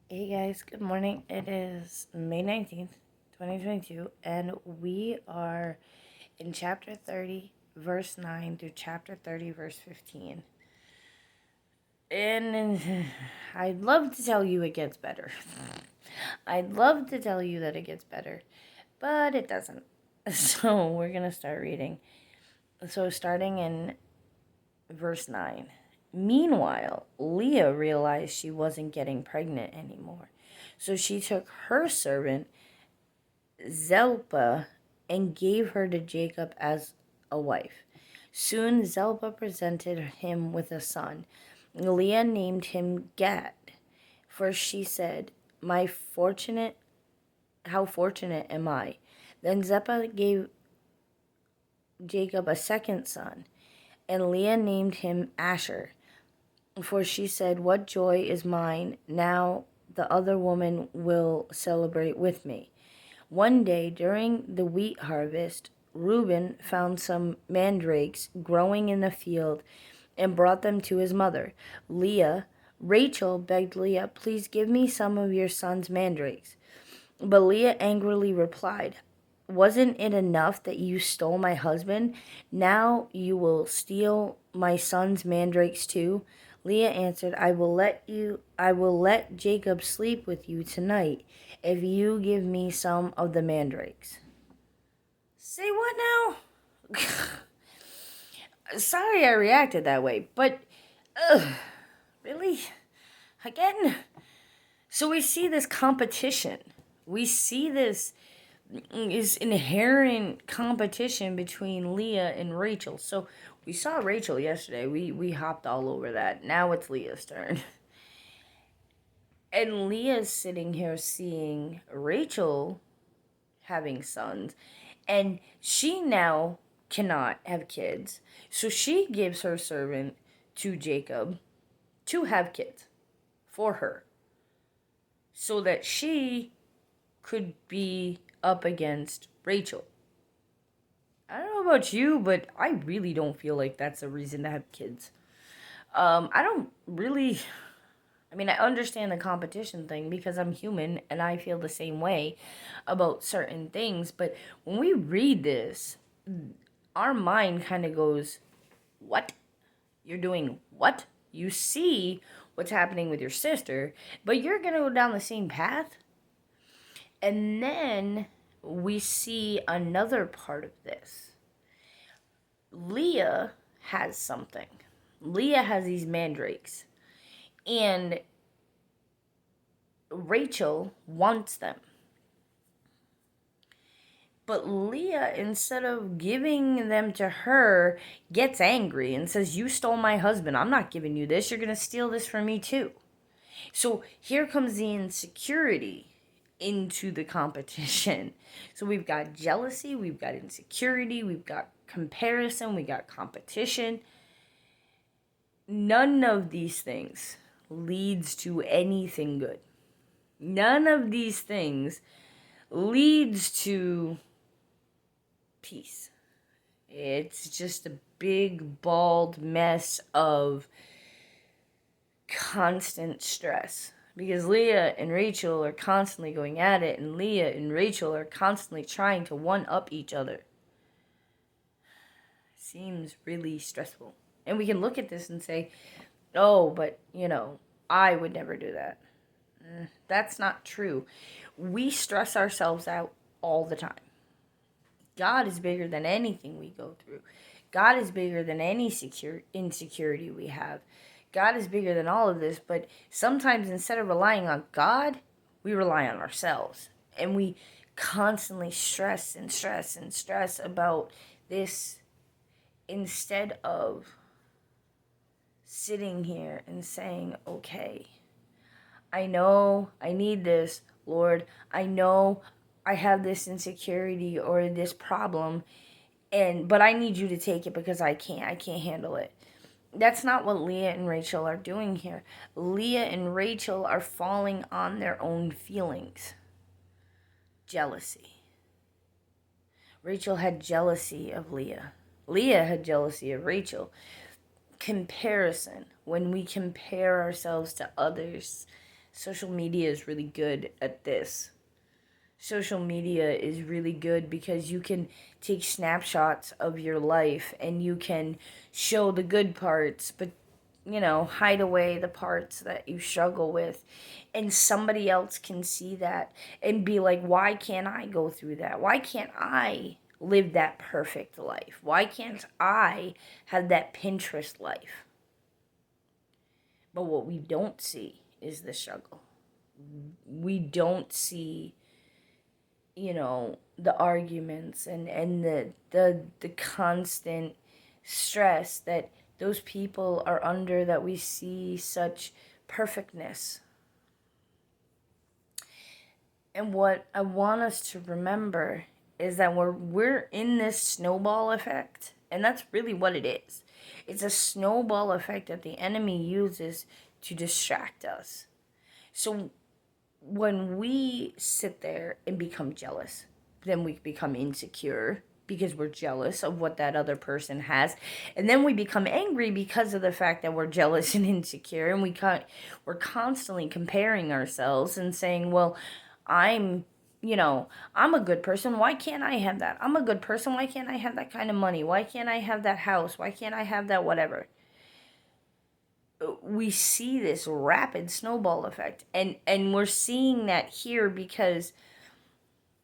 Hey guys, good morning. It is May 19th, 2022, and we are in chapter 30, verse 9 through chapter 30, verse 15. And I'd love to tell you it gets better. I'd love to tell you that it gets better, but it doesn't. So we're going to start reading. So starting in verse 9. Meanwhile, Leah realized she wasn't getting pregnant anymore. So she took her servant Zelpah and gave her to Jacob as a wife. Soon Zelpah presented him with a son. Leah named him Gad, for she said, "My fortunate, how fortunate am I." Then Zilpah gave Jacob a second son, and Leah named him Asher, for she said, "What joy is mine! Now the other woman will celebrate with me." One day during the wheat harvest, Reuben found some mandrakes growing in the field and brought them to his mother. Rachel begged Leah, "Please give me some of your son's mandrakes." But Leah angrily replied, "Wasn't it enough that you stole my husband? Now you will steal my son's mandrakes too?" Leah answered, I will let Jacob sleep with you tonight if you give me some of the mandrakes." Say what now? Sorry I reacted that way, but really? Again? So we see this competition. We see this is inherent competition between Leah and Rachel. So we saw Rachel yesterday. We hopped all over that. Now it's Leah's turn. And Leah's sitting here seeing Rachel having sons, and she now cannot have kids. So she gives her servant to Jacob to have kids for her so that she could be up against Rachel. I don't know about you, but I really don't feel like that's a reason to have kids. I don't really. I mean, I understand the competition thing because I'm human and I feel the same way about certain things. But when we read this, our mind kind of goes, "What? You're doing what? You see what's happening with your sister, but you're going to go down the same path?" And then we see another part of this. Leah has something. Leah has these mandrakes, and Rachel wants them. But Leah, instead of giving them to her, gets angry and says, "You stole my husband. I'm not giving you this. You're going to steal this from me too." So here comes the insecurity into the competition. So we've got jealousy, we've got insecurity, we've got comparison, we got competition. None of these things leads to anything good. None of these things leads to peace. It's just a big, bald mess of constant stress. Because Leah and Rachel are constantly going at it, and Leah and Rachel are constantly trying to one up each other. Seems really stressful. And we can look at this and say, "Oh, but, I would never do that." That's not true. We stress ourselves out all the time. God is bigger than anything we go through. God is bigger than any insecurity we have. God is bigger than all of this, but sometimes instead of relying on God, we rely on ourselves. And we constantly stress and stress and stress about this instead of sitting here and saying, "Okay, I know I need this, Lord. I know I have this insecurity or this problem, but I need you to take it because I can't handle it." That's not what Leah and Rachel are doing here. Leah and Rachel are falling on their own feelings. Jealousy. Rachel had jealousy of Leah. Leah had jealousy of Rachel. Comparison. When we compare ourselves to others, social media is really good at this. Social media is really good because you can take snapshots of your life and you can show the good parts, but hide away the parts that you struggle with. And somebody else can see that and be like, why can't I go through that? Why can't I live that perfect life? Why can't I have that Pinterest life? But what we don't see is the struggle. We don't see, the arguments and the constant stress that those people are under, that we see such perfectness. And what I want us to remember is that we're in this snowball effect, and that's really what it is. It's a snowball effect that the enemy uses to distract us. So when we sit there and become jealous, then we become insecure because we're jealous of what that other person has, and then we become angry because of the fact that we're jealous and insecure, and we're constantly comparing ourselves and saying, well, I'm I'm a good person, why can't I have that? I'm a good person, why can't I have that kind of money? Why can't I have that house? Why can't I have that whatever? We see this rapid snowball effect, and we're seeing that here because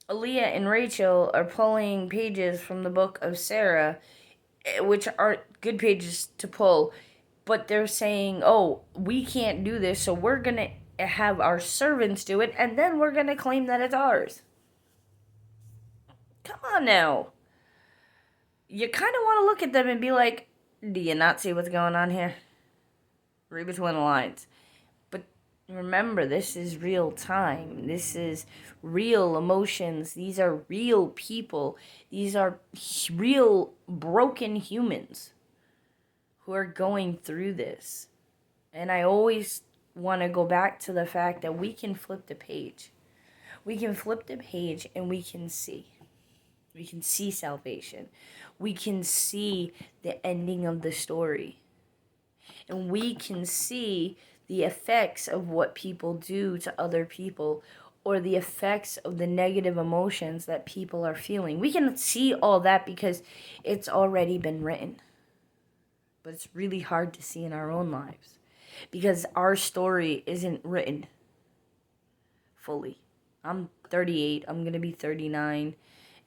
Leah and Rachel are pulling pages from the book of Sarah, which aren't good pages to pull, but they're saying, oh, we can't do this, so we're going to have our servants do it, and then we're going to claim that it's ours. Come on now. You kind of want to look at them and be like, do you not see what's going on here? Read between the lines. But remember, this is real time. This is real emotions. These are real people. These are real broken humans who are going through this. And I always want to go back to the fact that we can flip the page. We can flip the page and we can see. We can see salvation. We can see the ending of the story. And we can see the effects of what people do to other people, or the effects of the negative emotions that people are feeling. We can see all that because it's already been written. But it's really hard to see in our own lives because our story isn't written fully. I'm 38. I'm going to be 39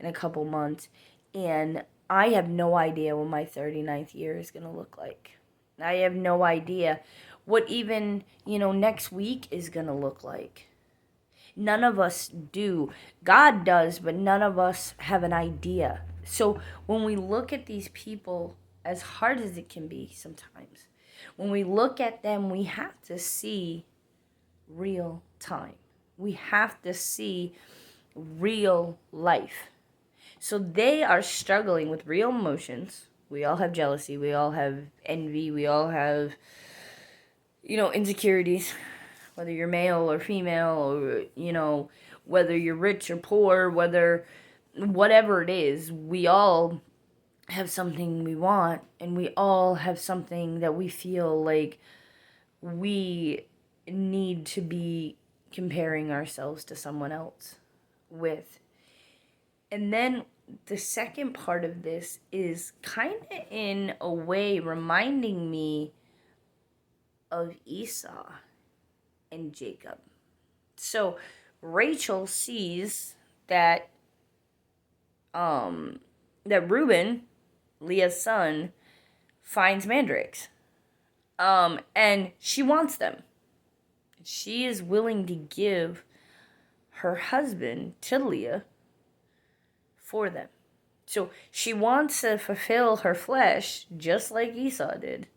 in a couple months. And I have no idea what my 39th year is going to look like. I have no idea what even, next week is going to look like. None of us do. God does, but none of us have an idea. So when we look at these people, as hard as it can be sometimes, when we look at them, we have to see real time. We have to see real life. So they are struggling with real emotions. We all have jealousy. We all have envy. We all have, insecurities. Whether you're male or female, or, whether you're rich or poor, whatever it is, we all have something we want, and we all have something that we feel like we need to be comparing ourselves to someone else with. And then the second part of this is kind of in a way reminding me of Esau and Jacob. So Rachel sees that Reuben, Leah's son, finds mandrakes. And she wants them. She is willing to give her husband to Leah for them. So she wants to fulfill her flesh just like Esau did.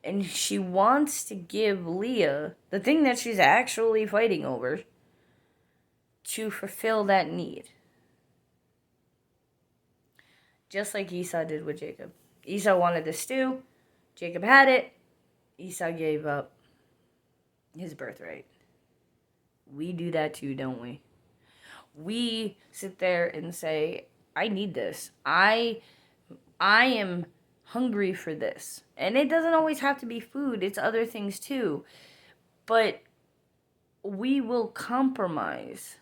And she wants to give Leah the thing that she's actually fighting over to fulfill that need. Just like Esau did with Jacob. Esau wanted the stew. Jacob had it. Esau gave up his birthright. We do that too, don't we? We sit there and say, I need this. I am hungry for this. And it doesn't always have to be food. It's other things too. But we will compromise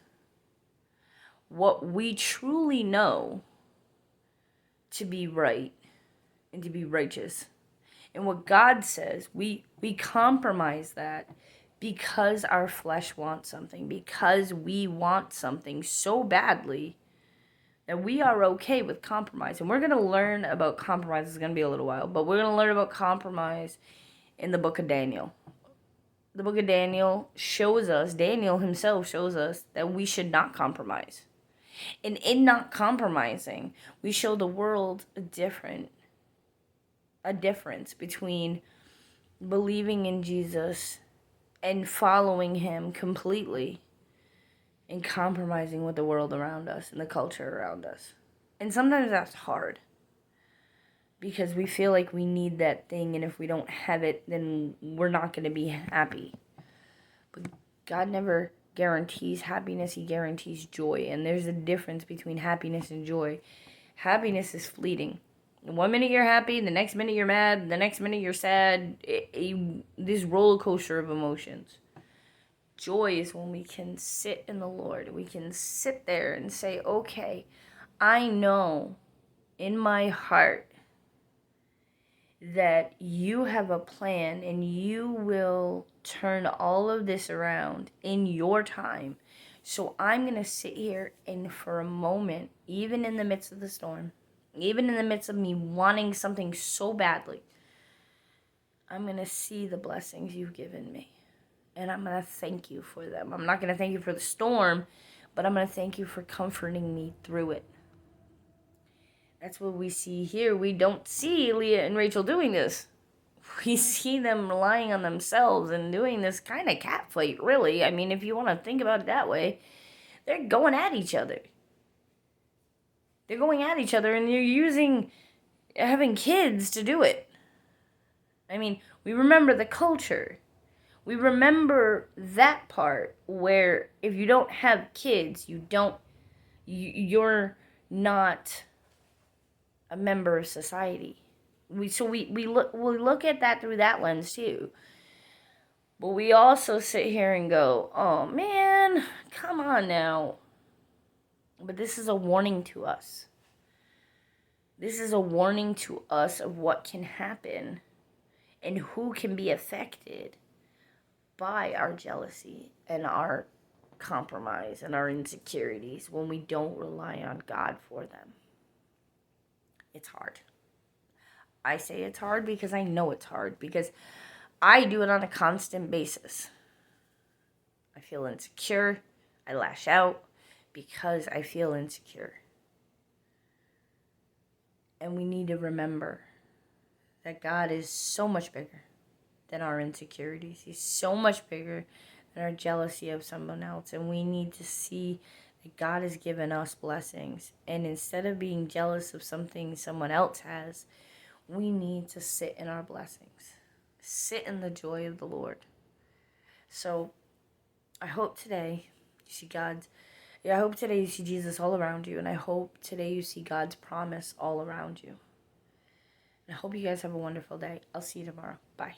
what we truly know to be right and to be righteous. And what God says, we compromise that because our flesh wants something, because we want something so badly that we are okay with compromise. And we're going to learn about compromise. It's going to be a little while, but we're going to learn about compromise in the book of Daniel. The book of Daniel shows us, Daniel himself shows us that we should not compromise. And in not compromising, we show the world a difference between believing in Jesus and following him completely and compromising with the world around us and the culture around us. And sometimes that's hard because we feel like we need that thing, and if we don't have it, then we're not going to be happy. But God never guarantees happiness, he guarantees joy. And there's a difference between happiness and joy. Happiness is fleeting. One minute you're happy, the next minute you're mad, the next minute you're sad. This roller coaster of emotions. Joy is when we can sit in the Lord. We can sit there and say, okay, I know in my heart that you have a plan and you will turn all of this around in your time. So I'm going to sit here and for a moment, even in the midst of the storm, even in the midst of me wanting something so badly, I'm going to see the blessings you've given me. And I'm going to thank you for them. I'm not going to thank you for the storm, but I'm going to thank you for comforting me through it. That's what we see here. We don't see Leah and Rachel doing this. We see them relying on themselves and doing this kind of catfight, really. I mean, if you want to think about it that way, they're going at each other. They're going at each other and they're having kids to do it. I mean, we remember the culture. We remember that part where if you don't have kids, you're not a member of society. We look at that through that lens too. But we also sit here and go, oh man, come on now. But this is a warning to us. This is a warning to us of what can happen and who can be affected by our jealousy and our compromise and our insecurities when we don't rely on God for them. It's hard. I say it's hard because I know it's hard, because I do it on a constant basis. I feel insecure. I lash out because I feel insecure. And we need to remember that God is so much bigger than our insecurities. He's so much bigger than our jealousy of someone else. And we need to see that God has given us blessings. And instead of being jealous of something someone else has, we need to sit in our blessings. Sit in the joy of the Lord. So I hope today you see I hope today you see Jesus all around you. And I hope today you see God's promise all around you. And I hope you guys have a wonderful day. I'll see you tomorrow. Bye.